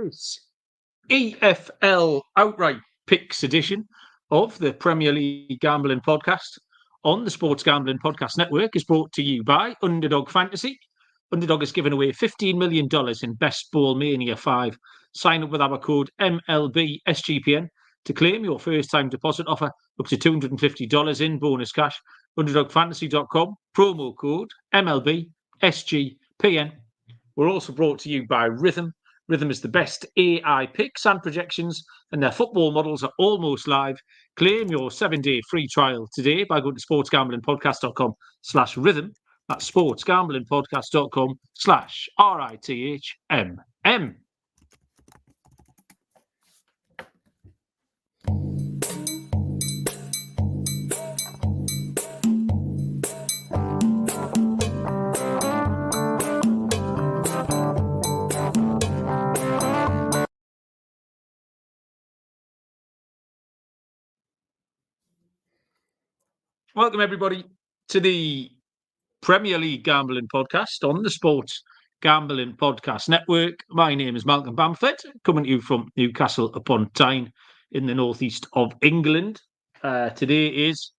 This EFL Outright Picks edition of the Premier League Gambling Podcast on the Sports Gambling Podcast Network is brought to you by Underdog Fantasy. Underdog has given away $15 million in Best Ball Mania 5. Sign up with our code MLB SGPN to claim your first-time deposit offer up to $250 in bonus cash. UnderdogFantasy.com, promo code MLB SGPN. We're also brought to you by Rhythm. Rhythm is the best AI picks and projections, and their football models are almost live. Claim your 7-day free trial today by going to sportsgamblingpodcast.com/rhythm. That's sportsgamblingpodcast.com/RITHMM. Welcome, everybody, to the Premier League Gambling Podcast on the Sports Gambling Podcast Network. My name is Malcolm Bamford, coming to you from Newcastle upon Tyne in the northeast of England. Today is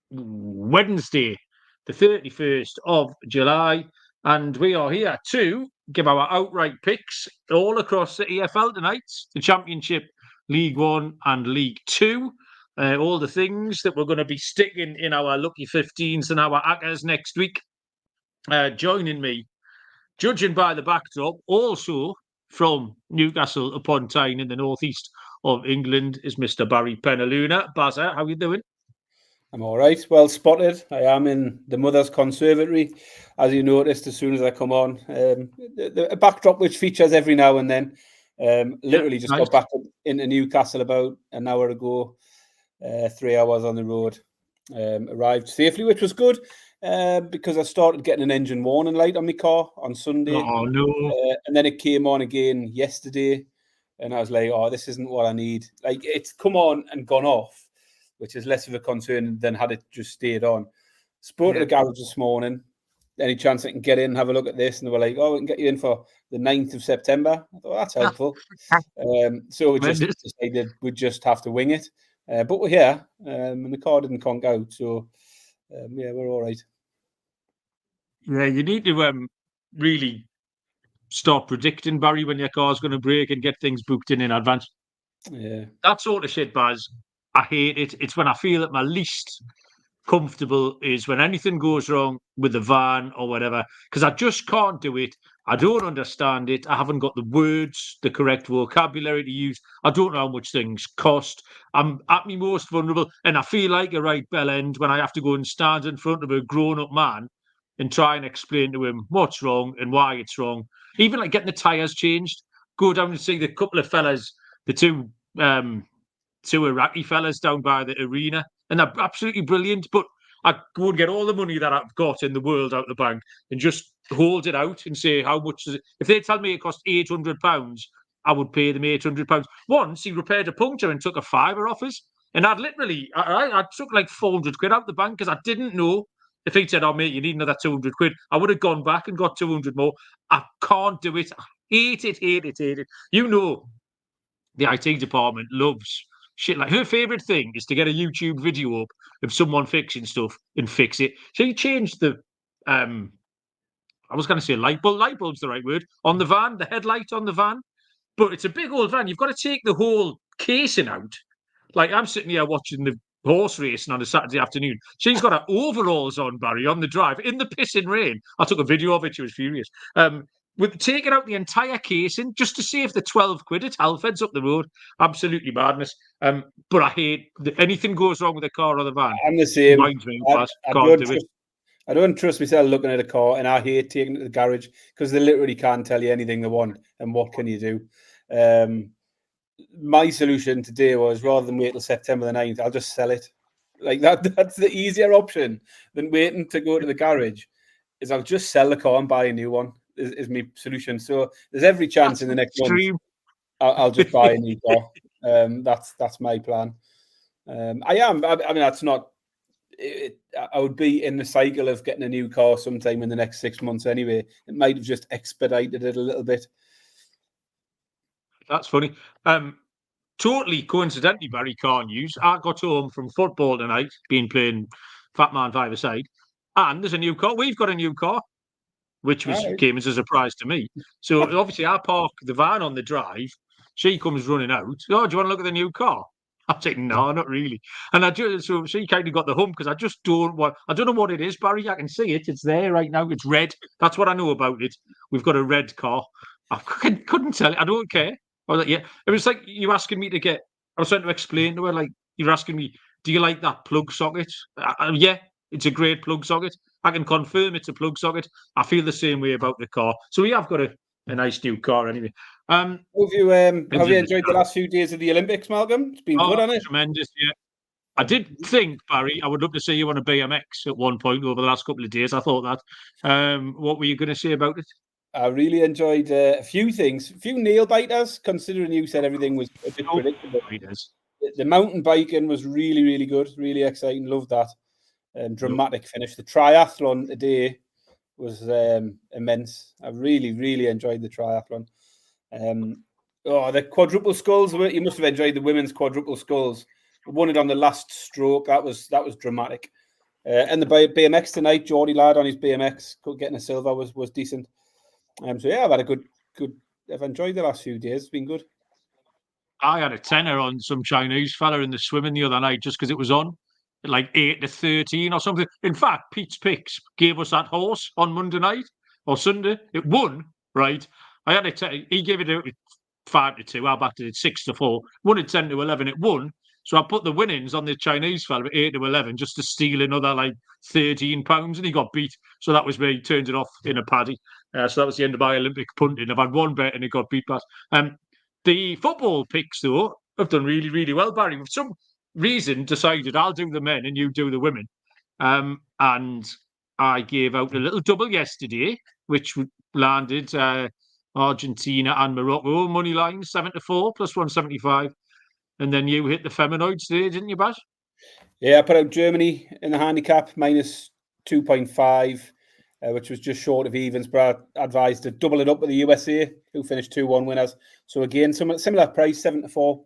Wednesday, the 31st of July, and we are here to give our outright picks all across the EFL tonight, the Championship, League One and League Two. All the things that we're going to be sticking in our lucky 15s and our ACCAs next week. Joining me, judging by the backdrop, also from Newcastle upon Tyne in the northeast of England, is Mr. Barry Penaluna. Bazza, how are you doing? I'm all right. Well spotted. I am in the Mother's Conservatory, as you noticed as soon as I come on. A backdrop which features every now and then. Literally just got back into Newcastle about an hour ago. 3 hours on the road. Arrived safely, which was good because I started getting an engine warning light on my car on Sunday. Oh, no. And then it came on again yesterday. And I was like, oh, this isn't what I need. Like, it's come on and gone off, which is less of a concern than had it just stayed on. Spoke to the garage this morning. Any chance I can get in and have a look at this? And they were like, oh, we can get you in for the 9th of September. I thought, that's helpful. So we just decided we'd just have to wing it. But we're here, and the car didn't conk out, so we're all right. Yeah, you need to really start predicting, Barry, when your car's going to break and get things booked in advance. Yeah, that sort of shit, Baz. I hate it. It's when I feel at my least comfortable is when anything goes wrong with the van or whatever, because I just can't do it. I don't understand it. I haven't got the words, the correct vocabulary to use. I don't know how much things cost. I'm at my most vulnerable, and I feel like a right bell end when I have to go and stand in front of a grown-up man and try and explain to him what's wrong and why it's wrong. Even like getting the tyres changed. Go down and see the couple of fellas, the two Iraqi fellas down by the arena, and they're absolutely brilliant. But I go and get all the money that I've got in the world out of the bank and just hold it out and say, how much is it? If they tell me it cost £800, I would pay them £800. Once he repaired a puncture and took a fiver off us, and I'd literally, I took like 400 quid out the bank because I didn't know. If he'd said, oh, mate, you need another 200 quid, I would have gone back and got 200 more. I can't do it. I hate it. You know, the IT department loves shit. Like, her favourite thing is to get a YouTube video up of someone fixing stuff and fix it. So he changed the, I was going to say light bulb. Light bulb's the right word. On the van, the headlight on the van. But it's a big old van. You've got to take the whole casing out. Like, I'm sitting here watching the horse racing on a Saturday afternoon. She's got her overalls on, Barry, on the drive in the pissing rain. I took a video of it. She was furious. With taking out the entire casing just to save the 12 quid at Halfheads up the road. Absolutely madness. But I hate anything goes wrong with a car or the van. I'm the same. I don't trust myself looking at a car, and I hate taking it to the garage because they literally can't tell you anything they want. And what can you do? My solution today was, rather than wait till September the 9th, I'll just sell it. Like that's the easier option than waiting to go to the garage. Is I'll just sell the car and buy a new one. Is my solution. So there's every chance in the next month I'll just buy a new car. That's my plan. I mean, that's not. I would be in the cycle of getting a new car sometime in the next 6 months anyway. It might have just expedited it a little bit. That's funny. Totally coincidentally, Barry Carn news. I got home from football tonight, been playing Fat Man Five-a-side, and there's a new car. We've got a new car, which came as a surprise to me. So obviously, I park the van on the drive. She comes running out. Oh, do you want to look at the new car? I'm saying, no, not really. And so she kind of got the hump because I just don't want. I don't know what it is, Barry. I can see it. It's there right now. It's red. That's what I know about it. We've got a red car. I couldn't tell it. I don't care. I was like, yeah. It was like you asking me to get. I was trying to explain to her, like you're asking me, do you like that plug socket? Yeah, it's a great plug socket. I can confirm it's a plug socket. I feel the same way about the car. So we have got a nice new car anyway. Have you enjoyed the last few days of the Olympics, Malcolm? It's been good, hasn't it? Tremendous, yeah. I did think, Barry, I would love to see you on a BMX at one point over the last couple of days. I thought that. What were you going to say about it? I really enjoyed a few things, a few nail biters, considering you said everything was a bit predictable. The mountain biking was really, really good, really exciting. Loved that. Dramatic finish. The triathlon today was immense. I really, really enjoyed the triathlon. The quadruple sculls. You must have enjoyed the women's quadruple sculls. Won it on the last stroke. That was dramatic. And the BMX tonight, Geordie lad on his BMX getting a silver was decent. So yeah, I've had a good. I've enjoyed the last few days. It's been good. I had a tenner on some Chinese fella in the swimming the other night just because it was on, like 8-13 or something. In fact, Pete's Picks gave us that horse on Monday night or Sunday. It won, right? I had he gave it 5-2. I backed it 6-4. Won it 10-11. It won. So I put the winnings on the Chinese fella at 8-11 just to steal another like £13, and he got beat. So that was me. Turned it off in a paddy. So that was the end of my Olympic punting. I've had one bet and it got beat back. The football picks, though, have done really, really well, Barry. For some reason, decided I'll do the men and you do the women. And I gave out a little double yesterday, which landed Argentina and Morocco money line 7-4 plus 175. And then you hit the feminoids there, didn't you, Baz? Yeah, I put out Germany in the handicap minus 2.5. Which was just short of evens, but I advised to double it up with the USA, who finished 2-1 winners. So again, similar price, 7-4 for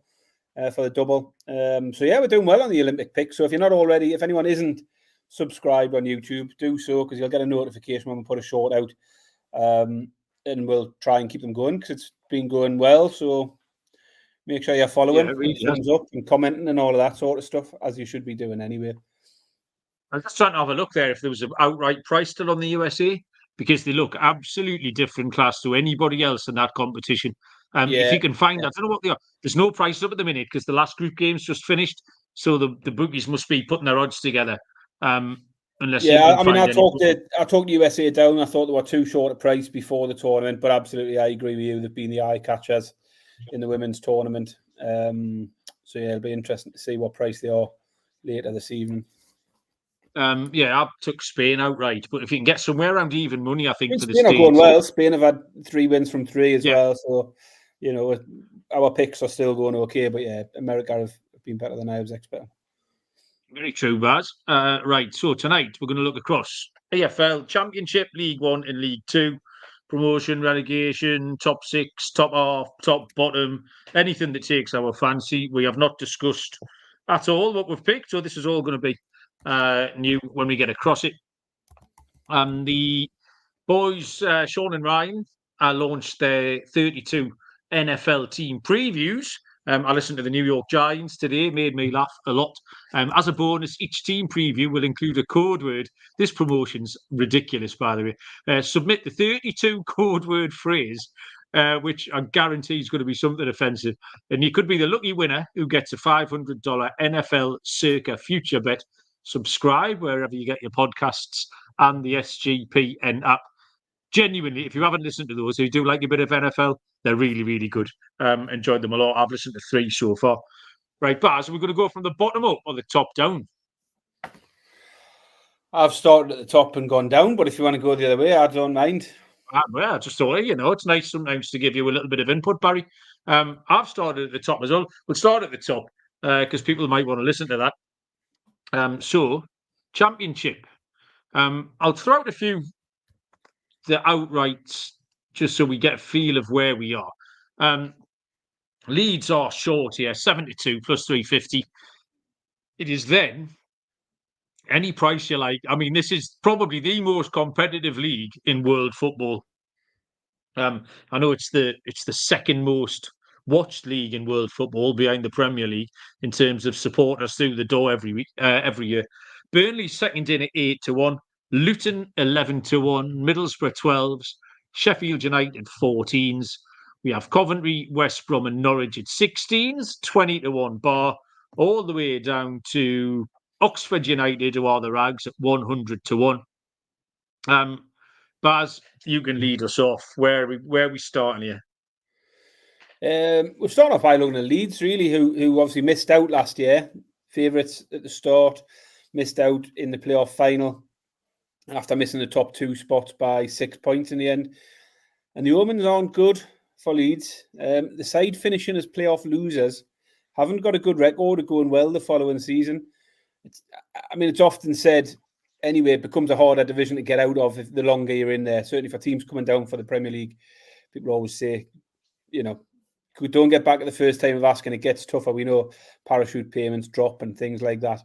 the double. So yeah, we're doing well on the Olympic pick. So if you're not already, if anyone isn't subscribed on YouTube, do so, because you'll get a notification when we put a short out. And we'll try and keep them going because it's been going well. So make sure you're following, thumbs up and commenting and all of that sort of stuff, as you should be doing anyway. I was just trying to have a look there if there was an outright price still on the USA, because they look absolutely different class to anybody else in that competition. If you can find, I don't know what they are. There's no price up at the minute because the last group game's just finished, so the bookies must be putting their odds together. Unless I talked the USA down. I thought they were too short a price before the tournament, but absolutely, I agree with you. They've been the eye catchers in the women's tournament. So yeah, it'll be interesting to see what price they are later this evening. I took Spain outright, but if you can get somewhere around even money, I think for the Spain States, are going well. Spain have had 3 wins from 3 as well, so our picks are still going okay. But yeah, America have been better than I was expecting. Very true, Baz. Right, so tonight we're going to look across EFL Championship, League 1 and League 2, promotion, relegation, top 6, top half, top bottom, anything that takes our fancy. We have not discussed at all what we've picked, so this is all going to be new when we get across it. The boys, Sean and Ryan, launched their 32 NFL team previews. I listened to the New York Giants today, made me laugh a lot. As a bonus, each team preview will include a code word. This promotion's ridiculous, by the way. Submit the 32 code word phrase, which I guarantee is going to be something offensive. And you could be the lucky winner who gets a $500 NFL Circa future bet. Subscribe wherever you get your podcasts and the SGPN app. Genuinely, if you haven't listened to those, if you do like a bit of NFL, they're really, really good. Enjoyed them a lot. I've listened to 3 so far. Right, Baz, we're going to go from the bottom up or the top down? I've started at the top and gone down, but if you want to go the other way, I don't mind. I just thought, it's nice sometimes to give you a little bit of input, Barry. I've started at the top as well. We'll start at the top because people might want to listen to that. So, Championship. I'll throw out a few the outrights just so we get a feel of where we are. Leeds are short here, 72 plus 350. It is then any price you like. I mean, this is probably the most competitive league in world football. I know it's the second most watched league in world football behind the Premier League in terms of supporters through the door every week, every year. Burnley second in at 8-1, Luton 11-1, Middlesbrough 12s, Sheffield United 14s. We have Coventry, West Brom, and Norwich at 16s, 20-1 bar, all the way down to Oxford United, who are the rags, at 100-1. Baz, you can lead us off. Where are we starting here? We're starting off by looking at Leeds, really, who obviously missed out last year. Favourites at the start, missed out in the playoff final after missing the top 2 spots by 6 points in the end. And the omens aren't good for Leeds. The side finishing as playoff losers haven't got a good record of going well the following season. It's often said, anyway, it becomes a harder division to get out of if the longer you're in there. Certainly for teams coming down for the Premier League, people always say, we don't get back at the first time of asking, it gets tougher. We know parachute payments drop and things like that.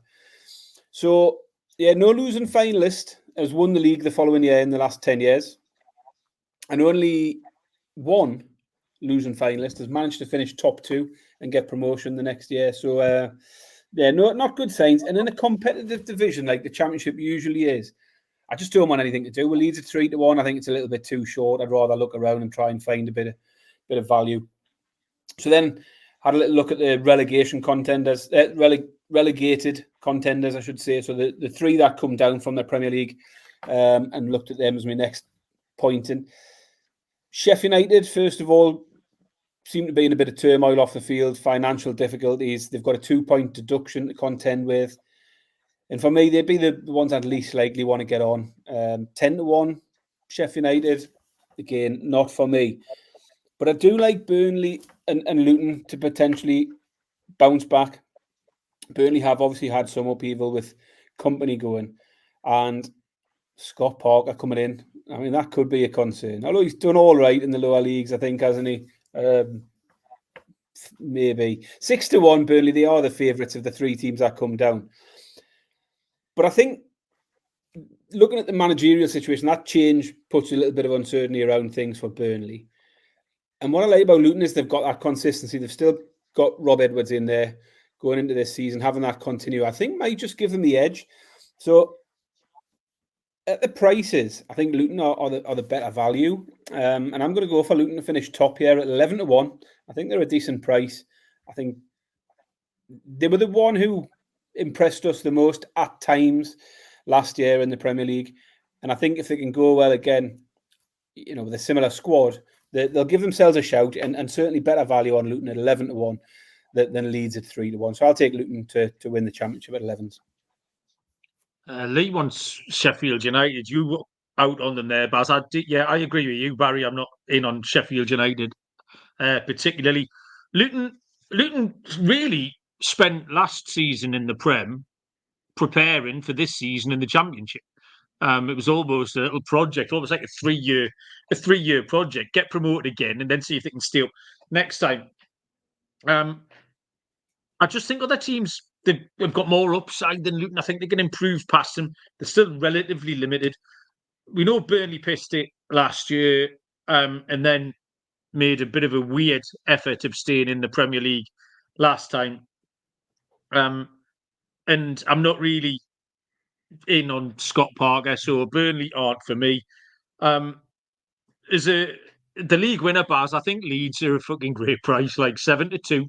So, yeah, no losing finalist has won the league the following year in the last 10 years. And only one losing finalist has managed to finish top 2 and get promotion the next year. So, not good signs. And in a competitive division like the Championship usually is, I just don't want anything to do with Leeds at 3-1. I think it's a little bit too short. I'd rather look around and try and find a bit of value. So then had a little look at the relegation contenders, relegated contenders, I should say. So the 3 that come down from the Premier League, and looked at them as my next point. And Sheffield United, first of all, seem to be in a bit of turmoil off the field, financial difficulties. They've got a 2-point deduction to contend with. And for me, they'd be the ones I'd least likely want to get on. 10-1, Sheffield United, again, not for me. But I do like Burnley and Luton to potentially bounce back. Burnley have obviously had some upheaval with company going. And Scott Parker coming in, that could be a concern. Although he's done all right in the lower leagues, I think, hasn't he? Maybe 6-1 Burnley. They are the favourites of the 3 teams that come down. But I think looking at the managerial situation, that change puts a little bit of uncertainty around things for Burnley. And what I like about Luton is they've got that consistency. They've still got Rob Edwards in there going into this season, having that continue. I think might just give them the edge. So at the prices, I think Luton are the better value. And I'm going to go for Luton to finish top here at 11-1. I think they're a decent price. I think they were the one who impressed us the most at times last year in the Premier League. And I think if they can go well again, with a similar squad, they'll give themselves a shout, and certainly better value on Luton at 11-1 than Leeds at 3-1. So I'll take Luton to win the Championship at 11s. Lee wants Sheffield United. You were out on them there, Baz. I agree with you, Barry. I'm not in on Sheffield United, particularly. Luton really spent last season in the Prem preparing for this season in the Championship. It was almost a little project, almost like a 3-year project. Get promoted again, and then see if they can stay up next time. I just think other teams, they've got more upside than Luton. I think they can improve past them. They're still relatively limited. We know Burnley pissed it last year, and then made a bit of a weird effort of staying in the Premier League last time. And I'm not really in on Scott Parker, so Burnley aren't for me. The league winner, Baz, I think Leeds are a fucking great price, like 7-2.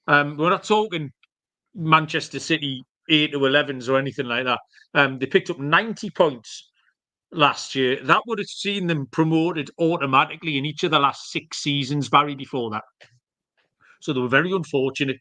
We're not talking Manchester City 8-11s or anything like that. They picked up 90 points last year. That would have seen them promoted automatically in each of the last 6 seasons, Barry, before that. So they were very unfortunate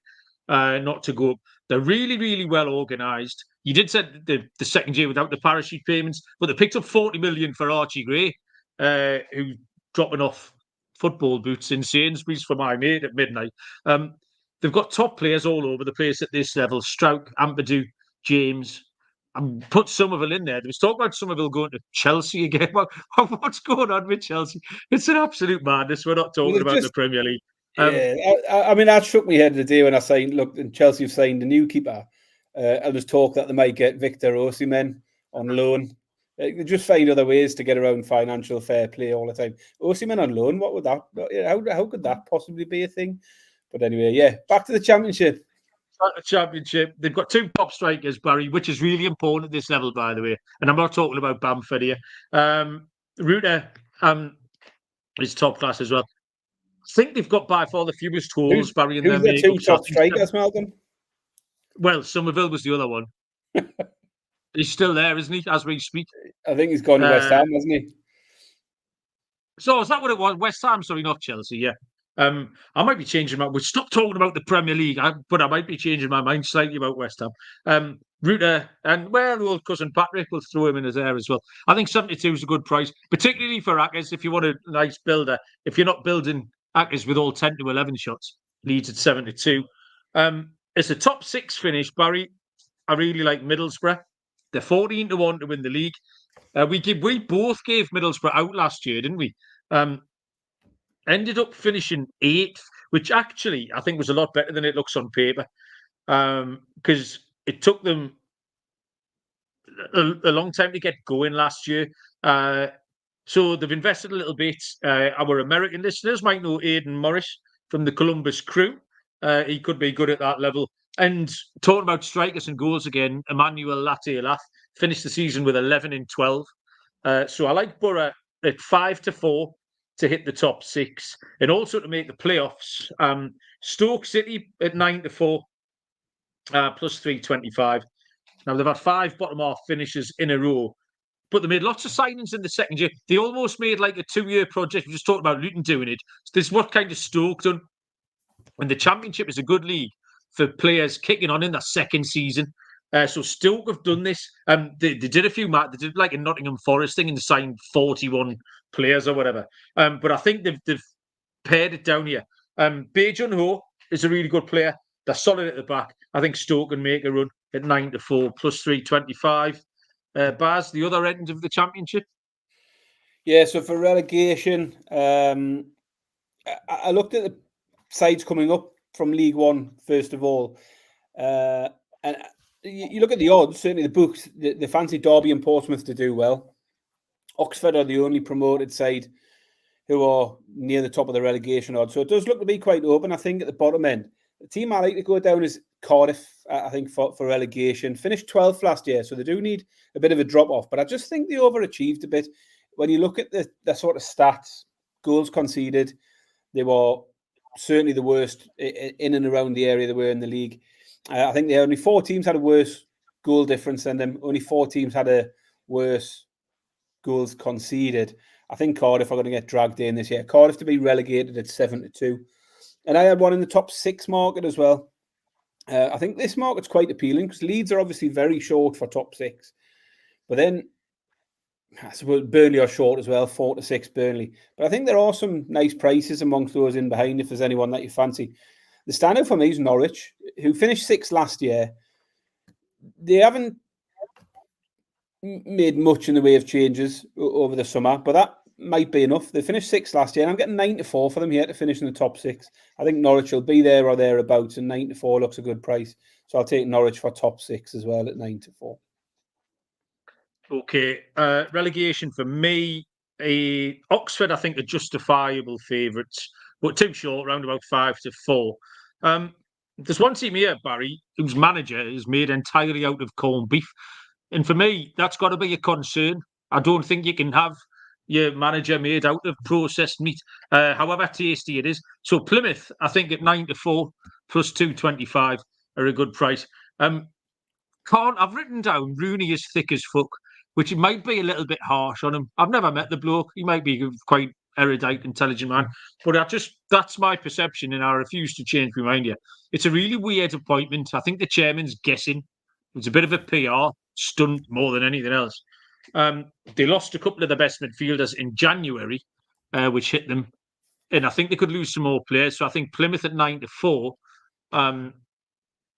not to go up. They're really, really well organised. You did say the second year without the parachute payments, but they picked up 40 million for Archie Gray, who's dropping off football boots in Sainsbury's for my mate at midnight. They've got top players all over the place at this level. Strouk, Ampadu, James. And put Somerville in there. There was talk about Somerville going to Chelsea again. What's going on with Chelsea? It's an absolute madness. We're not talking about the Premier League. Yeah, I mean, that shook me head the day when I signed. Look, and Chelsea have signed a new keeper. And there's talk that they might get Victor Osimhen on loan. They just find other ways to get around financial fair play all the time. Osimhen on loan, what would that? How could that possibly be a thing? But anyway, yeah, back to the Championship. Championship. They've got 2 top strikers, Barry, which is really important at this level, by the way. And I'm not talking about Bamford here. Ruta is top class as well. I think they've got by far the fewest goals, Barry, in their Who's the 2 makeup. top strikers, Malcolm? Well, Somerville was the other one. He's still there, isn't he, as we speak? I think he's gone to West Ham, hasn't he? So is that what it was? West Ham, sorry, not Chelsea, yeah. I might be changing my... We'll stop talking about the Premier League, but I might be changing my mind slightly about West Ham. Ruta and, well, old cousin Patrick, will throw him in his there as well. I think 72 is a good price, particularly for Ackers, if you want a nice builder. If you're not building Ackers with all 10 to 11 shots, Leeds at 72. It's a top 6 finish, Barry. I really like Middlesbrough. They're 14-1 to win the league. We both gave Middlesbrough out last year, didn't we? Ended up finishing 8th, which actually I think was a lot better than it looks on paper, because it took them a long time to get going last year. So they've invested a little bit. Our American listeners might know Aidan Morris from the Columbus Crew. He could be good at that level. And talking about strikers and goals again, Emmanuel Latte-Lath finished the season with 11 in 12. So I like Borough at 5-4 to hit the top 6 and also to make the playoffs. Stoke City at 9-4, plus 325. Now they've had 5 bottom half finishes in a row, but they made lots of signings in the second year. They almost made like a 2-year project. We just talked about Luton doing it. So this is what kind of Stoke done. And the Championship is a good league for players kicking on in their second season. So Stoke have done this. They did a few matches. They did like a Nottingham Forest thing and they signed 41 players or whatever. But I think they've pared it down here. Bae Jun-ho is a really good player. They're solid at the back. I think Stoke can make a run at 9-4 plus 325. Baz, the other end of the Championship. Yeah, so for relegation, I looked at the sides coming up from League One first of all, and you look at the odds. Certainly, the books the fancy Derby and Portsmouth to do well. Oxford are the only promoted side who are near the top of the relegation odds, so it does look to be quite open. I think at the bottom end, the team I like to go down is Cardiff. I think for relegation, finished 12th last year, so they do need a bit of a drop off. But I just think they overachieved a bit. When you look at the sort of stats, goals conceded, they were certainly the worst in and around the area they were in the league. I think only 4 teams had a worse goal difference than them. Only 4 teams had a worse goals conceded. I think Cardiff are going to get dragged in this year. Cardiff to be relegated at 7-2. And I had one in the top 6 market as well. I think this market's quite appealing because Leeds are obviously very short for top 6. But then I suppose Burnley are short as well, 4-6 Burnley. But I think there are some nice prices amongst those in behind if there's anyone that you fancy. The standout for me is Norwich, who finished 6th last year. They haven't made much in the way of changes over the summer, but that might be enough. They finished 6th last year, and I'm getting 9-4 for them here to finish in the top 6. I think Norwich will be there or thereabouts, and 9-4 looks a good price. So I'll take Norwich for top 6 as well at 9-4. Okay, relegation for me. Oxford, I think, are justifiable favourites, but too short, around about 5-4. There's one team here, Barry, whose manager is made entirely out of corned beef. And for me, that's got to be a concern. I don't think you can have your manager made out of processed meat, however tasty it is. So Plymouth, I think at 9-4 plus 225 are a good price. I've written down Rooney is thick as fuck, which it might be a little bit harsh on him. I've never met the bloke. He might be quite erudite, intelligent man, but that's my perception, and I refuse to change my mind here. It's a really weird appointment. I think the chairman's guessing. It's a bit of a PR stunt more than anything else. They lost a couple of the best midfielders in January, which hit them, and I think they could lose some more players. So I think Plymouth at 9-4 are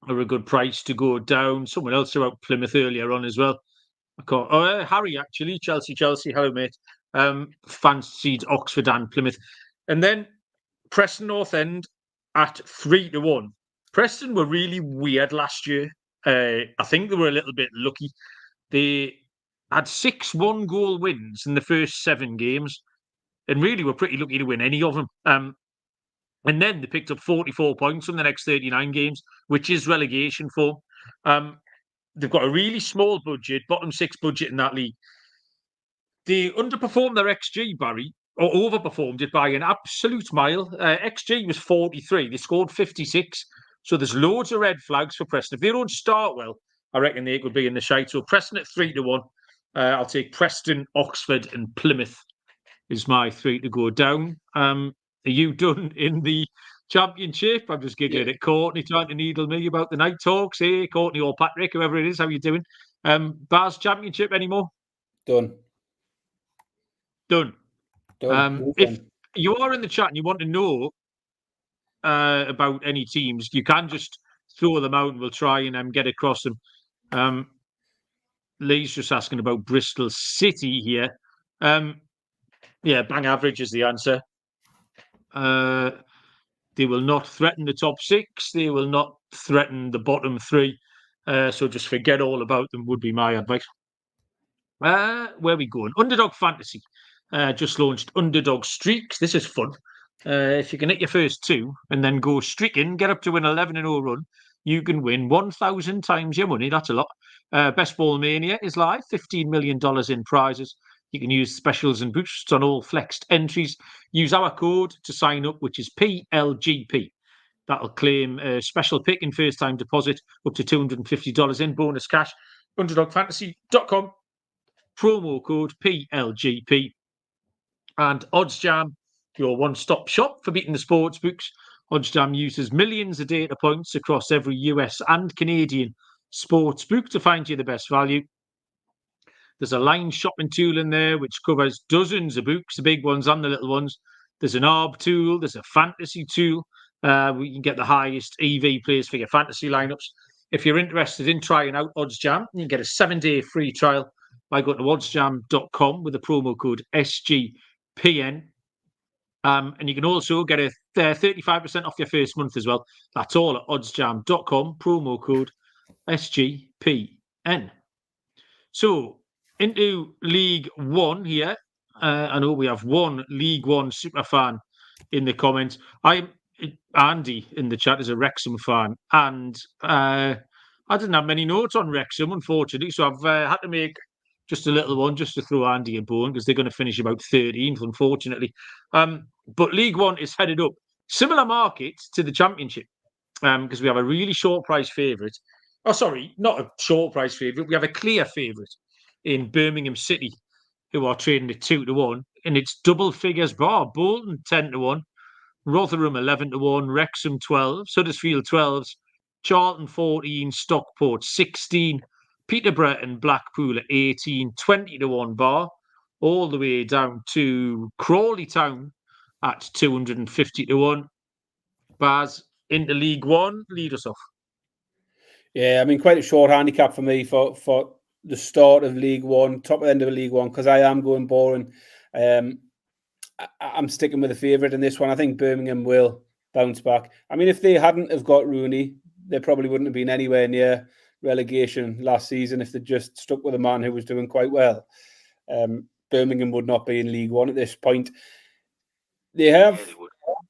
a good price to go down. Someone else about Plymouth earlier on as well. Harry, actually, Chelsea. Hello, mate. Fancied Oxford and Plymouth. And then Preston North End at 3-1. Preston were really weird last year. I think they were a little bit lucky. They had 6 one-goal wins in the first 7 games, and really were pretty lucky to win any of them. And then they picked up 44 points from the next 39 games, which is relegation form. They've got a really small budget, bottom 6 budget in that league. They underperformed their XG, Barry, or overperformed it by an absolute mile. XG was 43. They scored 56. So there's loads of red flags for Preston. If they don't start well, I reckon they could be in the shite. So Preston at 3-1. I'll take Preston, Oxford, and Plymouth is my 3 to go down. Are you done in the Championship? I'm just giggling at Courtney trying to needle me about the night talks. Hey, Courtney or Patrick, whoever it is, how you doing? Bars Championship anymore? Done. If you are in the chat and you want to know about any teams, you can just throw them out and we'll try and get across them. Lee's just asking about Bristol City here. Yeah, bang average is the answer. They will not threaten the top 6. They will not threaten the bottom 3. So just forget all about them would be my advice. Where are we going? Underdog Fantasy. Just launched Underdog Streaks. This is fun. If you can hit your first 2 and then go streaking, get up to an 11-0 run, you can win 1,000 times your money. That's a lot. Best Ball Mania is live. $15 million in prizes. You can use specials and boosts on all flexed entries. Use our code to sign up, which is PLGP. That'll claim a special pick and first-time deposit up to $250 in bonus cash. UnderdogFantasy.com. Promo code PLGP. And OddsJam, your one-stop shop for beating the sports books. OddsJam uses millions of data points across every US and Canadian sports book to find you the best value. There's a line shopping tool in there which covers dozens of books, the big ones and the little ones. There's an ARB tool. There's a fantasy tool. We can get the highest EV players for your fantasy lineups. If you're interested in trying out OddsJam, you can get a 7-day free trial by going to oddsjam.com with the promo code SGPN. And you can also get a 35% off your first month as well. That's all at oddsjam.com, promo code SGPN. So, into League One here. I know we have one League One super fan in the comments. Andy in the chat is a Wrexham fan, and I didn't have many notes on Wrexham, unfortunately, so I've had to make just a little one just to throw Andy a bone because they're going to finish about 13th, unfortunately. But League One is headed up. Similar market to the Championship because we have a really short price favourite. Oh, sorry, not a short price favourite. We have a clear favourite in Birmingham City who are trading at 2-1. And it's double figures bar. Bolton 10-1. Rotherham 11-1. Wrexham 12. Huddersfield 12s. Charlton 14. Stockport 16. Peterborough and Blackpool at 18. 20-1 bar. All the way down to Crawley Town at 250-1. Baz, into League One, lead us off. Yeah, I mean, quite a short handicap for me for the start of League One, top end of League One, because I am going boring. I'm sticking with the favourite in this one. I think Birmingham will bounce back. I mean, if they hadn't have got Rooney, they probably wouldn't have been anywhere near relegation last season if they just stuck with a man who was doing quite well. Birmingham would not be in League One at this point. They have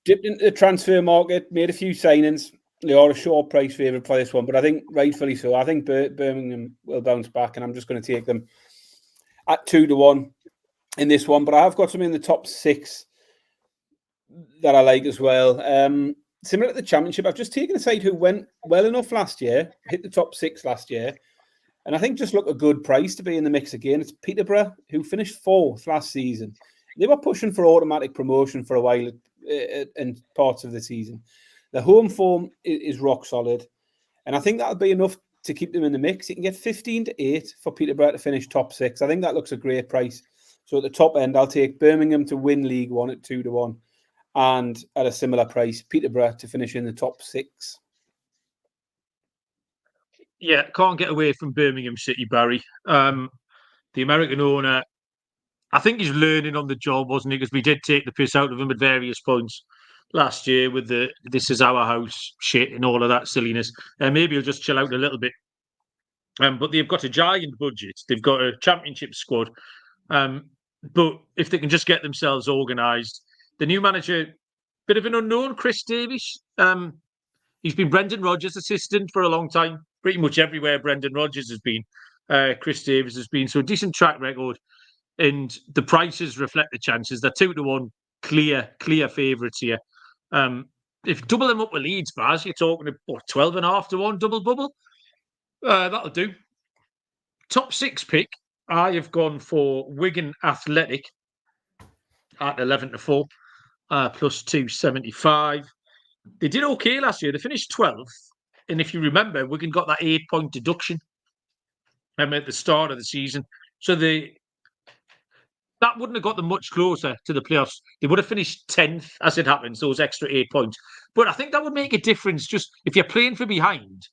dipped into the transfer market, made a few signings. They are a short price favourite for this one, but I think rightfully so. I think Birmingham will bounce back, and I'm just going to take them at 2-1 in this one. But I have got some in the top 6 that I like as well. Similar to the Championship, I've just taken a side who went well enough last year, hit the top 6 last year, and I think just look a good price to be in the mix again. It's Peterborough, who finished 4th last season. They were pushing for automatic promotion for a while in parts of the season. The home form is rock solid, and I think that'll be enough to keep them in the mix. You can get 15-8 for Peterborough to finish top 6. I think that looks a great price. So at the top end, I'll take Birmingham to win League One at 2-1, and at a similar price, Peterborough to finish in the top 6. Yeah, can't get away from Birmingham City, Barry. The American owner, I think he's learning on the job, wasn't he? Because we did take the piss out of him at various points. last year with the "this is our house" shit and all of that silliness. Maybe he'll just chill out a little bit. But they've got a giant budget. They've got a championship squad. But if they can just get themselves organised, the new manager, bit of an unknown, Chris Davies. He's been Brendan Rodgers' assistant for a long time. Pretty much everywhere Brendan Rodgers has been, Chris Davies has been. So a decent track record. And the prices reflect the chances. They're 2-1, clear favourites here. If double them up with Leeds, Baz, you're talking about 12.5-1 double bubble. That'll do. Top 6 pick. I have gone for Wigan Athletic at 11-4, plus 275. They did okay last year. They finished 12th. And if you remember, Wigan got that 8-point deduction at the start of the season. So that wouldn't have got them much closer to the playoffs. They would have finished 10th, as it happens, those extra 8 points. But I think that would make a difference. Just if you're playing for behind,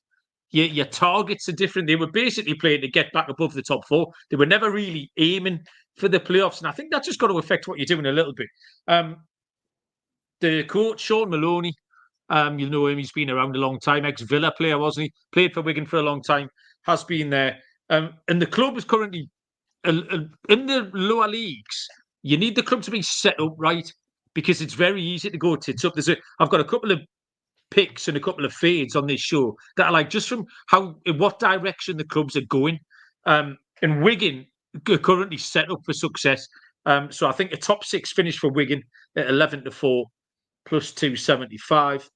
your targets are different. They were basically playing to get back above the top 4. They were never really aiming for the playoffs. And I think that's just got to affect what you're doing a little bit. The coach, Sean Maloney, you'll know him. He's been around a long time. Ex-Villa player, wasn't he? Played for Wigan for a long time. Has been there. And the club is currently in the lower leagues. You need the club to be set up right because it's very easy to go tits up. I've got a couple of picks and a couple of fades on this show that are like just from in what direction the clubs are going. And Wigan are currently set up for success. So I think a top 6 finish for Wigan at 11-4 plus 275.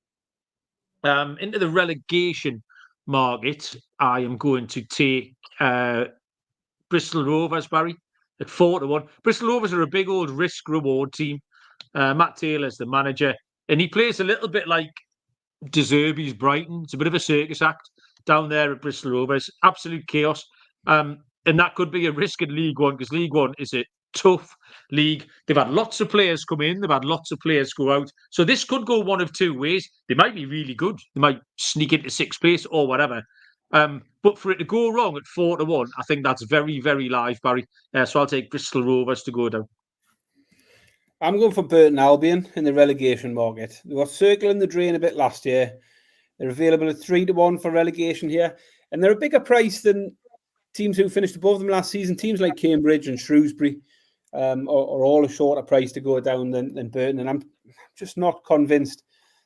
Into the relegation market, I am going to take Bristol Rovers, Barry, at 4-1. Bristol Rovers are a big old risk-reward team. Matt Taylor's the manager, and he plays a little bit like De Zerbi's Brighton. It's a bit of a circus act down there at Bristol Rovers. Absolute chaos. And that could be a risk in League One because League One is a tough league. They've had lots of players come in. They've had lots of players go out. So this could go one of two ways. They might be really good. They might sneak into 6th place or whatever. But for it to go wrong at 4-1, I think that's very, very live, Barry. So I'll take Bristol Rovers to go down. I'm going for Burton Albion in the relegation market. They were circling the drain a bit last year. They're available at 3-1 for relegation here. And they're a bigger price than teams who finished above them last season. Teams like Cambridge and Shrewsbury are all a shorter price to go down than Burton. And I'm just not convinced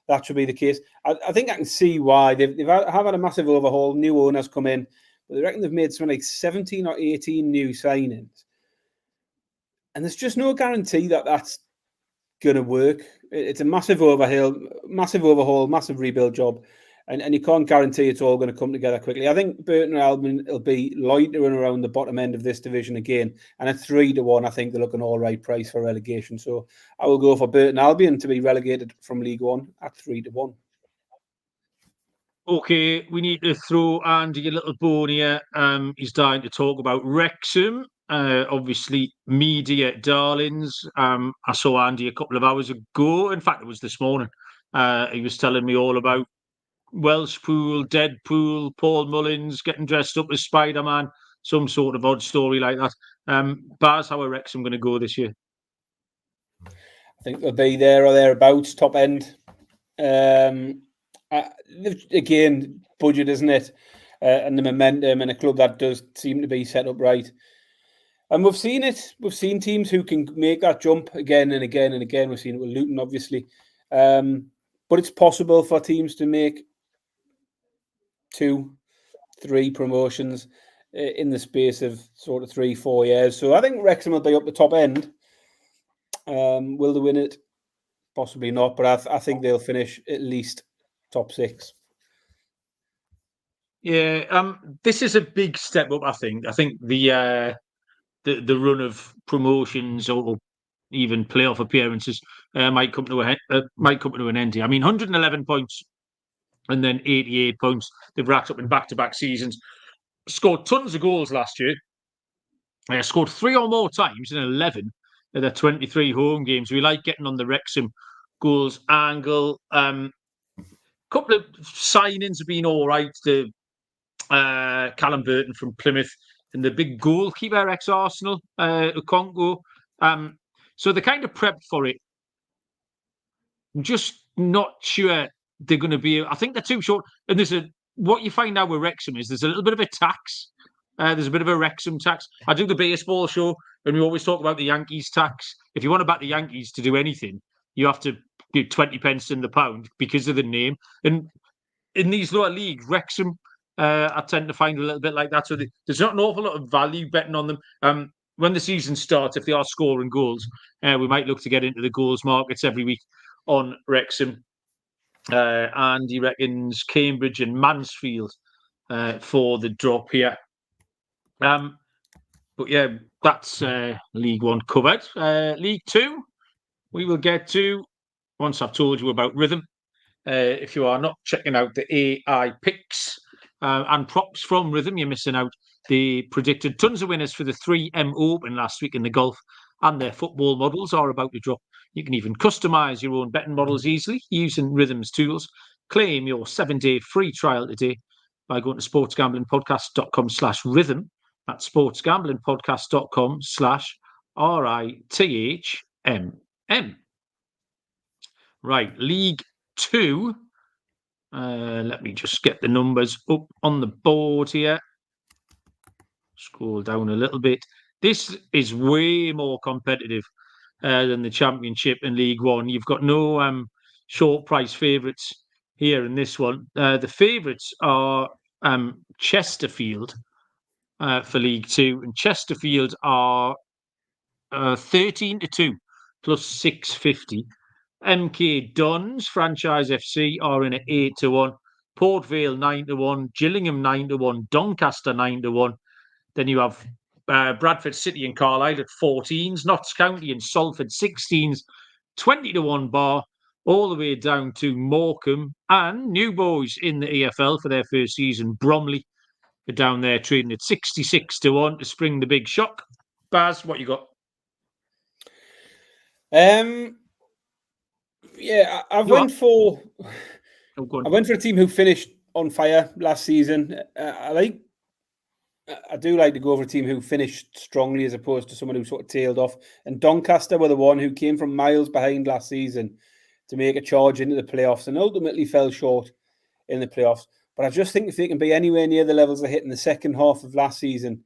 that should be the case. I think I can see why. They've had a massive overhaul. New owners come in. But they reckon they've made something like 17 or 18 new signings. And there's just no guarantee that that's going to work. It's a massive overhaul, massive rebuild job. And you can't guarantee it's all going to come together quickly. I think Burton Albion will be loitering around the bottom end of this division again. And at 3-1, I think they look an all right price for relegation. So I will go for Burton Albion to be relegated from League One at 3-1. Okay, we need to throw Andy a little bone here. He's dying to talk about Wrexham. Obviously, media darlings. I saw Andy a couple of hours ago. In fact, it was this morning. He was telling me all about Welshpool, Deadpool, Paul Mullins getting dressed up as Spider-Man, some sort of odd story like that. Baz, how are Wrexham going to go this year? I think they'll be there or thereabouts, top end. Again, budget, isn't it? And the momentum, and a club that does seem to be set up right. And we've seen it. We've seen teams who can make that jump again and again and again. We've seen it with Luton, obviously. But it's possible for teams to make 2-3 promotions in the space of sort of 3-4 years. So I think Wrexham will be up the top end. Will they win it? Possibly not, but I think they'll finish at least top 6. Yeah, this is a big step up. I think the run of promotions or even playoff appearances might come to an end here. I mean, 111 points and then 88 points they've racked up in back-to-back seasons. Scored tons of goals last year. Scored 3 or more times in 11 of their 23 home games. We like getting on the Wrexham goals angle. Couple of signings have been all right. The Callum Burton from Plymouth and the big goalkeeper ex-Arsenal, Okonkwo. So they kind of prepped for it. Just not sure they're going to be. I think they're too short. And what you find out with Wrexham is there's a little bit of a tax. There's a bit of a Wrexham tax. I do the baseball show, and we always talk about the Yankees tax. If you want to back the Yankees to do anything, you have to do 20 pence in the pound because of the name. And in these lower leagues, Wrexham, I tend to find a little bit like that. So there's not an awful lot of value betting on them. When the season starts, if they are scoring goals, we might look to get into the goals markets every week on Wrexham. And he reckons Cambridge and Mansfield for the drop here. But yeah, that's League One covered. League Two, we will get to once I've told you about Rhythm. If you are not checking out the AI picks and props from Rhythm, you're missing out. They predicted tons of winners for the 3M Open last week in the golf, and their football models are about to drop. You can even customize your own betting models easily using Rhythm's tools. Claim your 7-day free trial today by going to sportsgamblingpodcast.com/rhythm. That's sportsgamblingpodcast.com/RITHMM. Right, League Two. Let me just get the numbers up on the board here. Scroll down a little bit. This is way more competitive than the Championship and League One. You've got no short price favourites here in this one. The favourites are Chesterfield for League Two, and Chesterfield are 13-2 plus 650. MK Dons, Franchise FC, are in at 8-1. Port Vale 9-1. Gillingham 9-1. Doncaster 9-1. Then you have Bradford City and Carlisle at 14s. Notts County and Salford 16s. 20-1 bar, all the way down to Morecambe. And new boys in the EFL for their first season, Bromley, are down there trading at 66-1 to spring the big shock. Baz, what you got? Yeah, I went for a team who finished on fire last season. I do like to go for a team who finished strongly as opposed to someone who sort of tailed off. And Doncaster were the one who came from miles behind last season to make a charge into the playoffs and ultimately fell short in the playoffs. But I just think if they can be anywhere near the levels they hit in the second half of last season,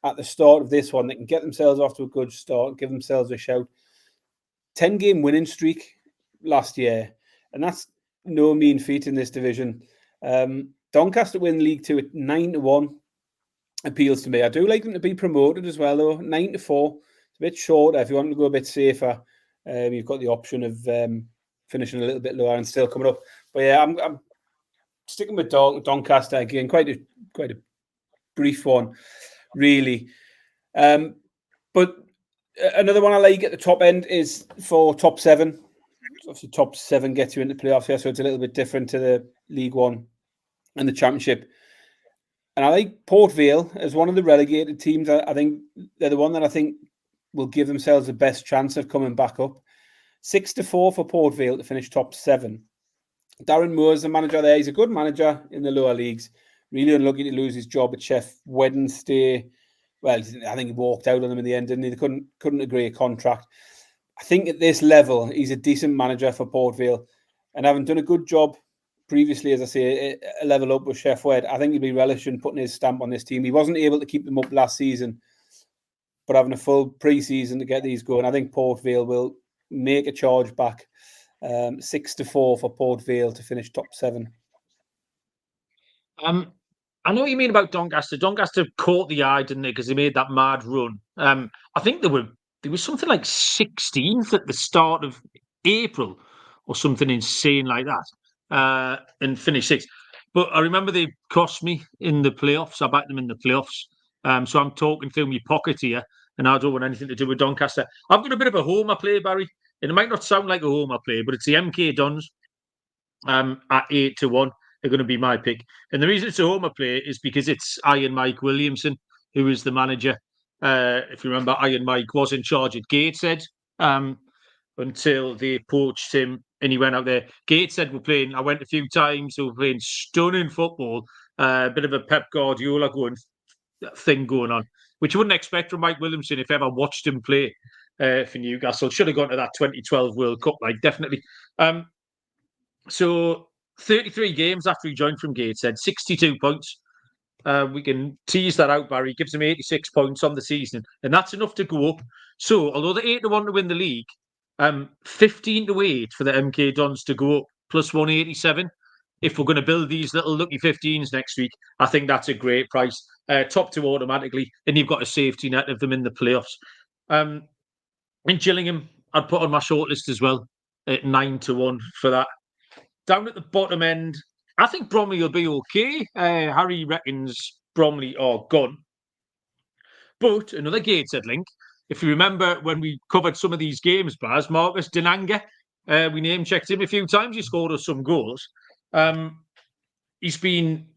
at the start of this one, they can get themselves off to a good start, give themselves a shout. 10-game winning streak last year, and that's no mean feat in this division. Doncaster win League Two at 9-1 appeals to me. I do like them to be promoted as well, though. 9-4. It's a bit shorter. If you want to go a bit safer, you've got the option of finishing a little bit lower and still coming up. But yeah, I'm sticking with Doncaster again. Quite a brief one, really. But another one I like at the top end is for top 7. Obviously, top 7 gets you into playoffs here, so it's a little bit different to the League One and the Championship. And I like Port Vale as one of the relegated teams. I think they're the one that I think will give themselves the best chance of coming back up. 6-4 for Port Vale to finish top 7. Darren Moore's the manager there. He's a good manager in the lower leagues. Really unlucky to lose his job at Sheff Wednesday. Well, I think he walked out on them in the end, didn't he? They couldn't agree a contract. I think at this level, he's a decent manager for Port Vale. And having done a good job previously, as I say, a level up with Sheff Wed, I think he'll be relishing putting his stamp on this team. He wasn't able to keep them up last season, but having a full pre-season to get these going, I think Port Vale will make a charge back. 6-4 for Port Vale to finish top 7. I know what you mean about Doncaster. Doncaster caught the eye, didn't they? Because they made that mad run. I think there was something like 16th at the start of April or something insane like that, and finished 6th. But I remember they cost me in the playoffs. I backed them in the playoffs. So I'm talking through my pocket here, and I don't want anything to do with Doncaster. I've got a bit of a homer play, Barry, and it might not sound like a homer play, but it's the MK Dons at 8-1. They're going to be my pick. And the reason it's a homer play is because it's Iron Mike Williamson, who is the manager. If you remember, Iron Mike was in charge at Gateshead until they poached him and he went out there. Gateshead were playing, I went a few times, they were playing stunning football, a bit of a Pep Guardiola thing going on, which you wouldn't expect from Mike Williamson if ever watched him play for Newcastle. Should have gone to that 2012 World Cup, like, definitely. So 33 games after he joined from Gateshead, 62 points. We can tease that out, Barry. Gives him 86 points on the season, and that's enough to go up. So, although they're 8-1 to win the league, 15-8 for the MK Dons to go up, plus 187. If we're going to build these little lucky 15s next week, I think that's a great price. Top two automatically, and you've got a safety net of them in the playoffs. In Gillingham, I'd put on my shortlist as well at 9-1 for that. Down at the bottom end, I think Bromley will be okay. Harry reckons Bromley are gone. But another Gateshead link. If you remember when we covered some of these games, Baz, Marcus Denanga, we name-checked him a few times. He scored us some goals. He's gone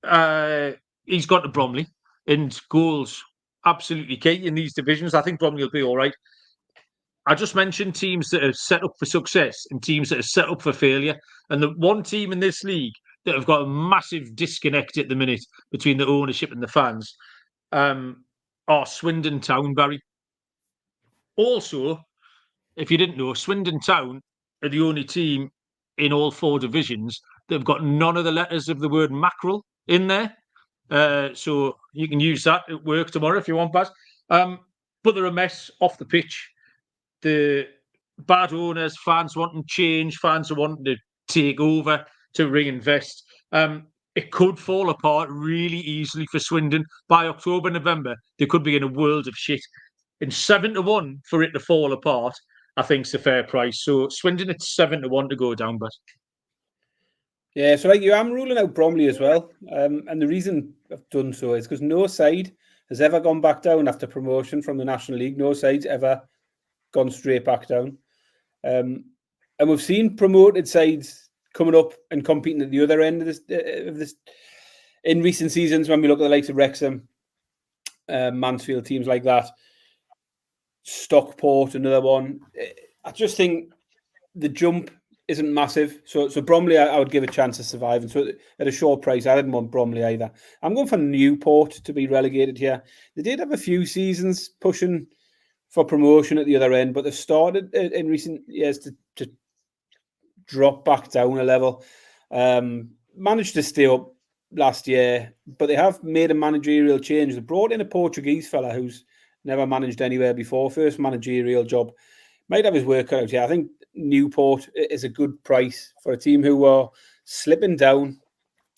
to Bromley, and goals absolutely key in these divisions. I think Bromley will be all right. I just mentioned teams that are set up for success and teams that are set up for failure. And the one team in this league that have got a massive disconnect at the minute between the ownership and the fans are Swindon Town, Barry. Also, if you didn't know, Swindon Town are the only team in all four divisions that have got none of the letters of the word mackerel in there. So you can use that at work tomorrow if you want, Baz. But they're a mess off the pitch. The bad owners, fans wanting change, fans are wanting to take over, to reinvest. It could fall apart really easily for Swindon. By October, November, they could be in a world of shit. And 7-1 for it to fall apart, I think is a fair price. So Swindon, it's 7-1 to go down, but yeah, so like you, I'm ruling out Bromley as well. And the reason I've done so is because no side has ever gone back down after promotion from the National League. No side's ever gone straight back down. And we've seen promoted sides coming up and competing at the other end of this in recent seasons when we look at the likes of Wrexham, Mansfield, teams like that. Stockport, another one. I just think the jump isn't massive. So Bromley, I would give a chance to survive. And so at a short price, I didn't want Bromley either. I'm going for Newport to be relegated here. They did have a few seasons pushing for promotion at the other end, but they've started in recent years to drop back down a level. Managed to stay up last year, but they have made a managerial change. They brought in a Portuguese fella who's never managed anywhere before. First managerial job. Might have his work cut out here. I think Newport is a good price for a team who are slipping down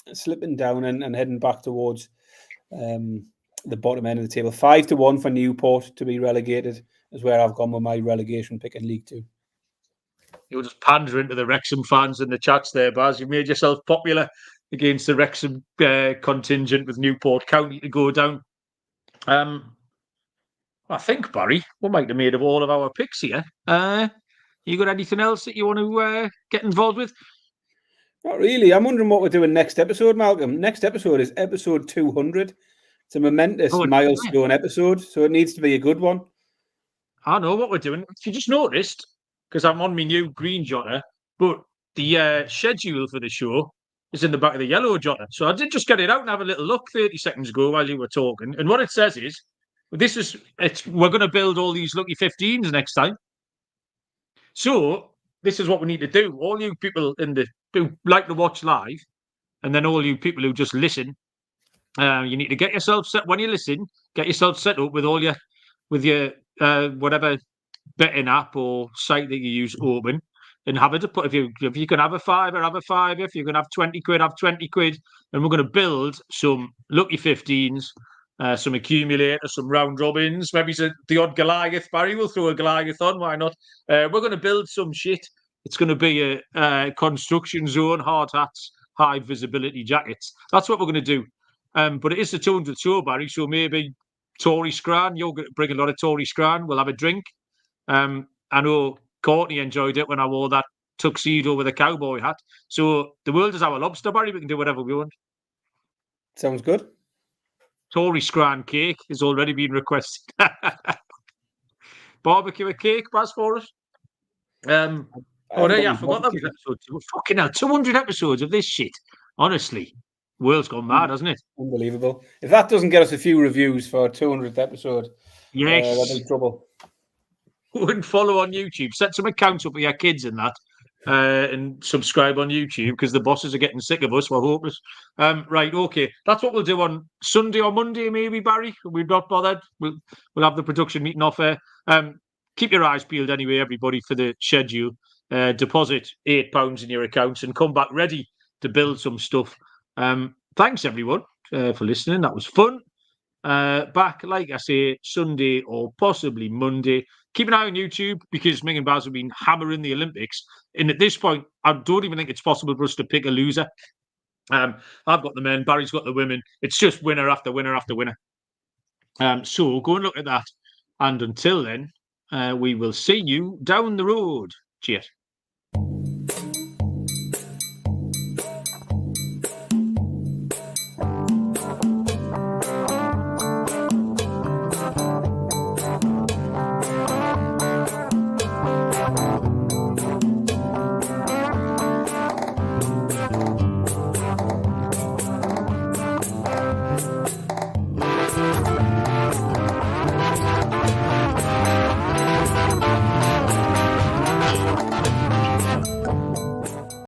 and heading back towards the bottom end of the table. 5-1 for Newport to be relegated is where I've gone with my relegation pick in League Two. You're just pandering to the Wrexham fans in the chats there, Baz. You made yourself popular against the Wrexham contingent with Newport County to go down. I think, Barry, we might have made of all of our picks here. You got anything else that you want to get involved with? Not really. I'm wondering what we're doing next episode, Malcolm. Next episode is episode 200. It's a momentous milestone episode, so it needs to be a good one. I know what we're doing. If you just noticed, because I'm on my new green jotter, but the schedule for the show is in the back of the yellow jotter. So I did just get it out and have a little look 30 seconds ago while you were talking. And what it says is, we're going to build all these lucky 15s next time. So this is what we need to do. All you people who like to watch live, and then all you people who just listen, you need to get yourself set when you listen. Get yourself set up with your whatever betting app or site that you use open, and have it to put. If you can have a fiver, have a fiver. If you can have 20 quid, have 20 quid. And we're going to build some lucky 15s. Some accumulators, some round robins, maybe the odd Goliath. Barry will throw a Goliath on, why not? We're going to build some shit. It's going to be a construction zone, hard hats, high visibility jackets. That's what we're going to do. But it is the 200th show, Barry, so maybe Tory Scran. You're going to bring a lot of Tory Scran. We'll have a drink. I know Courtney enjoyed it when I wore that tuxedo with a cowboy hat. So the world is our lobster, Barry. We can do whatever we want. Sounds good. Tory Scran cake has already been requested. Barbecue a cake, Baz, for us. I forgot that was episode 2. Fucking hell, 200 episodes of this shit. Honestly, world's gone mad, hasn't it? Unbelievable. If that doesn't get us a few reviews for our 200th episode, yes, that'll be trouble. Go and follow on YouTube. Set some accounts up with your kids and that. and subscribe on YouTube because the bosses are getting sick of us. We're hopeless. Right, okay. That's what we'll do on Sunday or Monday, maybe, Barry. We're not bothered. We'll have the production meeting off air. Keep your eyes peeled anyway, everybody, for the schedule. Deposit £8 in your accounts and come back ready to build some stuff. Thanks, everyone, for listening. That was fun. Back, like I say, Sunday or possibly Monday. Keep an eye on YouTube because Ming and Baz have been hammering the Olympics. And at this point, I don't even think it's possible for us to pick a loser. I've got the men, Barry's got the women. It's just winner after winner after winner. So go and look at that. And until then, we will see you down the road. Cheers.